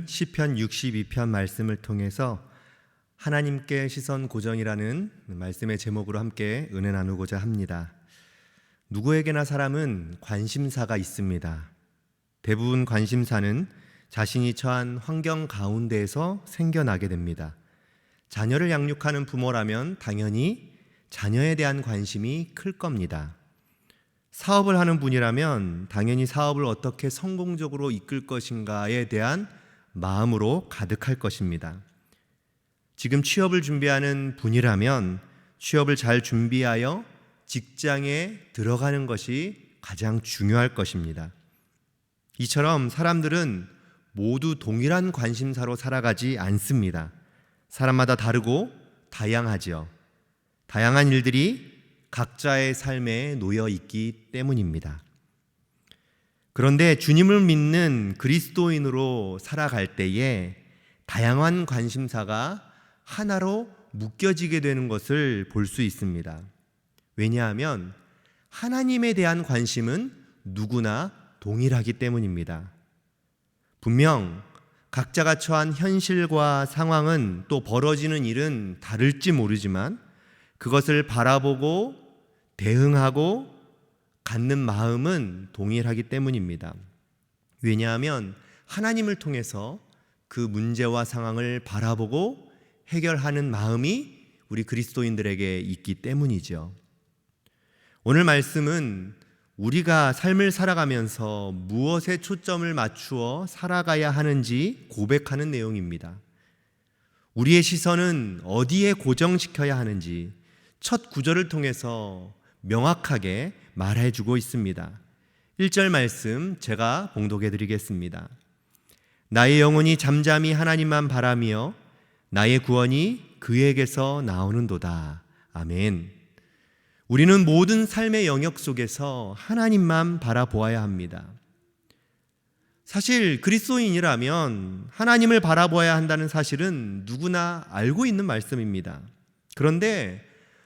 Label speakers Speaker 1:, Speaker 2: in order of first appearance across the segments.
Speaker 1: 오늘은 시편 62편 말씀을 통해서 하나님께 시선 고정이라는 말씀의 제목으로 함께 은혜 나누고자 합니다. 누구에게나 사람은 관심사가 있습니다. 대부분 관심사는 자신이 처한 환경 가운데에서 생겨나게 됩니다. 자녀를 양육하는 부모라면 당연히 자녀에 대한 관심이 클 겁니다. 사업을 하는 분이라면 당연히 사업을 어떻게 성공적으로 이끌 것인가에 대한 마음으로 가득할 것입니다. 지금 취업을 준비하는 분이라면 취업을 잘 준비하여 직장에 들어가는 것이 가장 중요할 것입니다. 이처럼 사람들은 모두 동일한 관심사로 살아가지 않습니다. 사람마다 다르고 다양하지요. 다양한 일들이 각자의 삶에 놓여 있기 때문입니다. 그런데 주님을 믿는 그리스도인으로 살아갈 때에 다양한 관심사가 하나로 묶여지게 되는 것을 볼 수 있습니다. 왜냐하면 하나님에 대한 관심은 누구나 동일하기 때문입니다. 분명 각자가 처한 현실과 상황은 또 벌어지는 일은 다를지 모르지만 그것을 바라보고 대응하고 갖는 마음은 동일하기 때문입니다. 왜냐하면 하나님을 통해서 그 문제와 상황을 바라보고 해결하는 마음이 우리 그리스도인들에게 있기 때문이죠. 오늘 말씀은 우리가 삶을 살아가면서 무엇에 초점을 맞추어 살아가야 하는지 고백하는 내용입니다. 우리의 시선은 어디에 고정시켜야 하는지 첫 구절을 통해서 명확하게 말해주고 있습니다. 1절 말씀 제가 봉독해 드리겠습니다. 나의 영혼이 잠잠히 하나님만 바라며 나의 구원이 그에게서 나오는도다. 아멘. 우리는 모든 삶의 영역 속에서 하나님만 바라보아야 합니다. 사실 그리스도인이라면 하나님을 바라보아야 한다는 사실은 누구나 알고 있는 말씀입니다. 그런데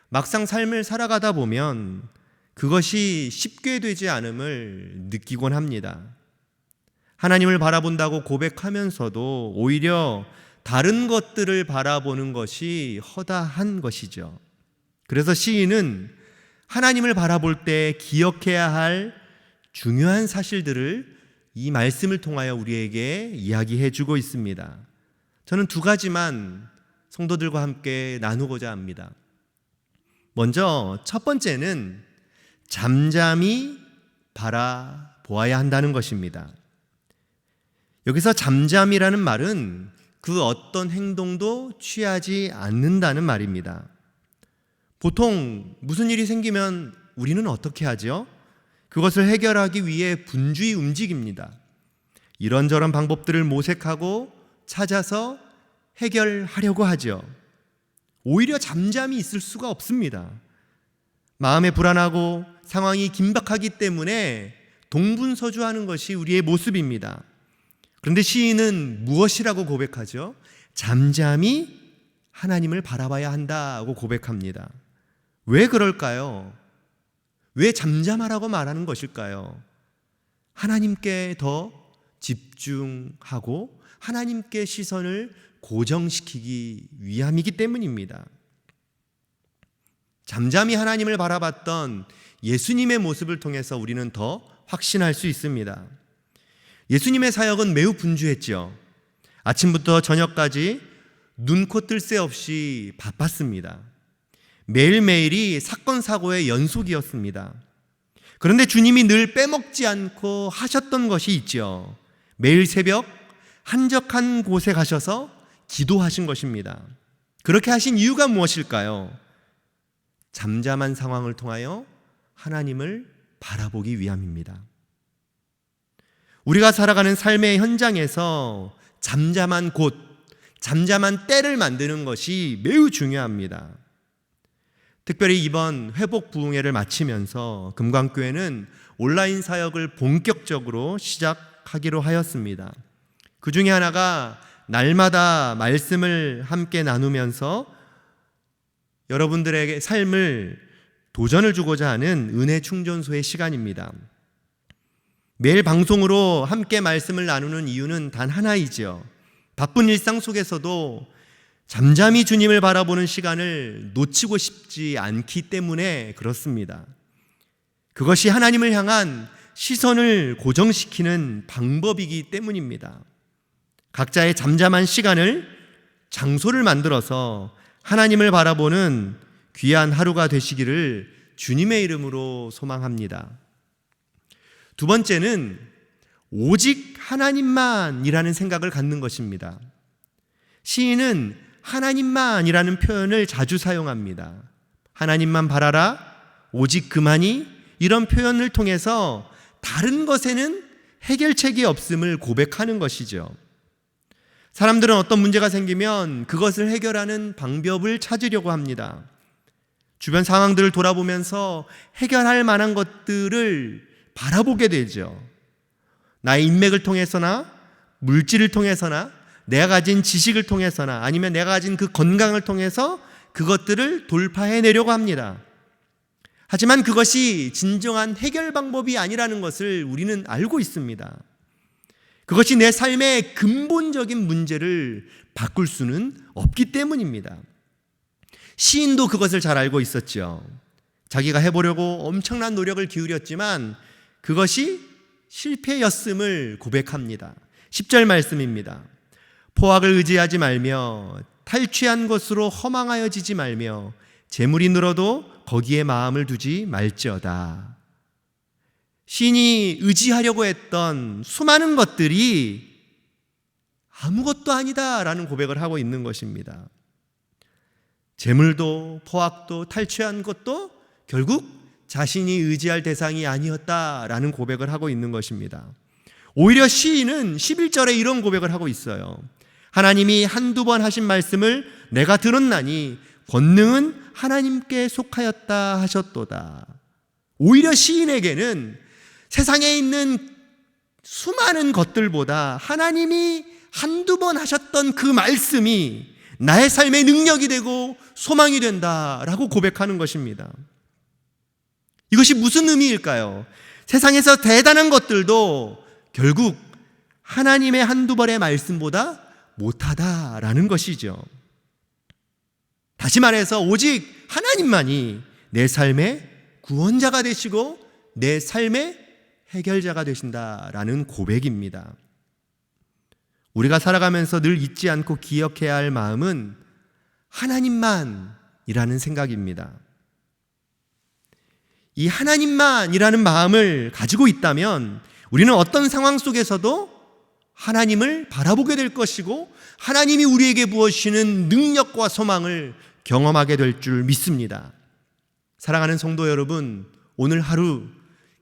Speaker 1: 막상 삶을 살아가다 보면 그것이 쉽게 되지 않음을 느끼곤 합니다. 하나님을 바라본다고 고백하면서도 오히려 다른 것들을 바라보는 것이 허다한 것이죠. 그래서 시인은 하나님을 바라볼 때 기억해야 할 중요한 사실들을 이 말씀을 통하여 우리에게 이야기해 주고 있습니다. 저는 두 가지만 성도들과 함께 나누고자 합니다. 먼저 첫 번째는 잠잠히 바라보아야 한다는 것입니다. 여기서 잠잠이라는 말은 그 어떤 행동도 취하지 않는다는 말입니다. 보통 무슨 일이 생기면 우리는 어떻게 하죠? 그것을 해결하기 위해 분주히 움직입니다. 이런저런 방법들을 모색하고 찾아서 해결하려고 하죠. 오히려 잠잠히 있을 수가 없습니다. 마음에 불안하고 상황이 긴박하기 때문에 동분서주하는 것이 우리의 모습입니다. 그런데 시인은 무엇이라고 고백하죠? 잠잠히 하나님을 바라봐야 한다고 고백합니다. 왜 그럴까요? 왜 잠잠하라고 말하는 것일까요? 하나님께 더 집중하고 하나님께 시선을 고정시키기 위함이기 때문입니다. 잠잠히 하나님을 바라봤던 예수님의 모습을 통해서 우리는 더 확신할 수 있습니다. 예수님의 사역은 매우 분주했죠. 아침부터 저녁까지 눈코 뜰 새 없이 바빴습니다. 매일매일이 사건 사고의 연속이었습니다. 그런데 주님이 늘 빼먹지 않고 하셨던 것이 있죠. 매일 새벽 한적한 곳에 가셔서 기도하신 것입니다. 그렇게 하신 이유가 무엇일까요? 잠잠한 상황을 통하여 하나님을 바라보기 위함입니다. 우리가 살아가는 삶의 현장에서 잠잠한 곳, 잠잠한 때를 만드는 것이 매우 중요합니다. 특별히 이번 회복 부흥회를 마치면서 금광교회는 온라인 사역을 본격적으로 시작하기로 하였습니다. 그 중에 하나가 날마다 말씀을 함께 나누면서 여러분들에게 삶을 도전을 주고자 하는 은혜 충전소의 시간입니다. 매일 방송으로 함께 말씀을 나누는 이유는 단 하나이죠. 바쁜 일상 속에서도 잠잠히 주님을 바라보는 시간을 놓치고 싶지 않기 때문에 그렇습니다. 그것이 하나님을 향한 시선을 고정시키는 방법이기 때문입니다. 각자의 잠잠한 시간을, 장소를 만들어서 하나님을 바라보는 귀한 하루가 되시기를 주님의 이름으로 소망합니다. 두 번째는 오직 하나님만이라는 생각을 갖는 것입니다. 시인은 하나님만이라는 표현을 자주 사용합니다. 하나님만 바라라, 오직 그만이, 이런 표현을 통해서 다른 것에는 해결책이 없음을 고백하는 것이죠. 사람들은 어떤 문제가 생기면 그것을 해결하는 방법을 찾으려고 합니다. 주변 상황들을 돌아보면서 해결할 만한 것들을 바라보게 되죠. 나의 인맥을 통해서나 물질을 통해서나 내가 가진 지식을 통해서나 아니면 내가 가진 그 건강을 통해서 그것들을 돌파해내려고 합니다. 하지만 그것이 진정한 해결 방법이 아니라는 것을 우리는 알고 있습니다. 그것이 내 삶의 근본적인 문제를 바꿀 수는 없기 때문입니다. 시인도 그것을 잘 알고 있었죠. 자기가 해보려고 엄청난 노력을 기울였지만 그것이 실패였음을 고백합니다. 10절 말씀입니다. 포악을 의지하지 말며 탈취한 것으로 허망하여지지 말며 재물이 늘어도 거기에 마음을 두지 말지어다. 시인이 의지하려고 했던 수많은 것들이 아무것도 아니다라는 고백을 하고 있는 것입니다. 재물도 포악도 탈취한 것도 결국 자신이 의지할 대상이 아니었다라는 고백을 하고 있는 것입니다. 오히려 시인은 11절에 이런 고백을 하고 있어요. 하나님이 한두 번 하신 말씀을 내가 들었나니 권능은 하나님께 속하였다 하셨도다. 오히려 시인에게는 세상에 있는 수많은 것들보다 하나님이 한두 번 하셨던 그 말씀이 나의 삶의 능력이 되고 소망이 된다라고 고백하는 것입니다. 이것이 무슨 의미일까요? 세상에서 대단한 것들도 결국 하나님의 한두 번의 말씀보다 못하다라는 것이죠. 다시 말해서 오직 하나님만이 내 삶의 구원자가 되시고 내 삶의 해결자가 되신다라는 고백입니다. 우리가 살아가면서 늘 잊지 않고 기억해야 할 마음은 하나님만이라는 생각입니다. 이 하나님만이라는 마음을 가지고 있다면 우리는 어떤 상황 속에서도 하나님을 바라보게 될 것이고 하나님이 우리에게 부어주시는 능력과 소망을 경험하게 될 줄 믿습니다. 사랑하는 성도 여러분, 오늘 하루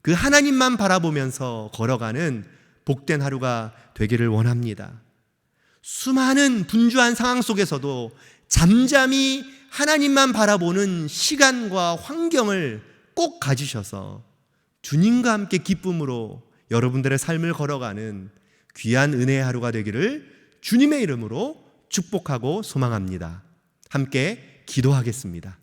Speaker 1: 그 하나님만 바라보면서 걸어가는 복된 하루가 되기를 원합니다. 수많은 분주한 상황 속에서도 잠잠히 하나님만 바라보는 시간과 환경을 꼭 가지셔서 주님과 함께 기쁨으로 여러분들의 삶을 걸어가는 귀한 은혜의 하루가 되기를 주님의 이름으로 축복하고 소망합니다. 함께 기도하겠습니다.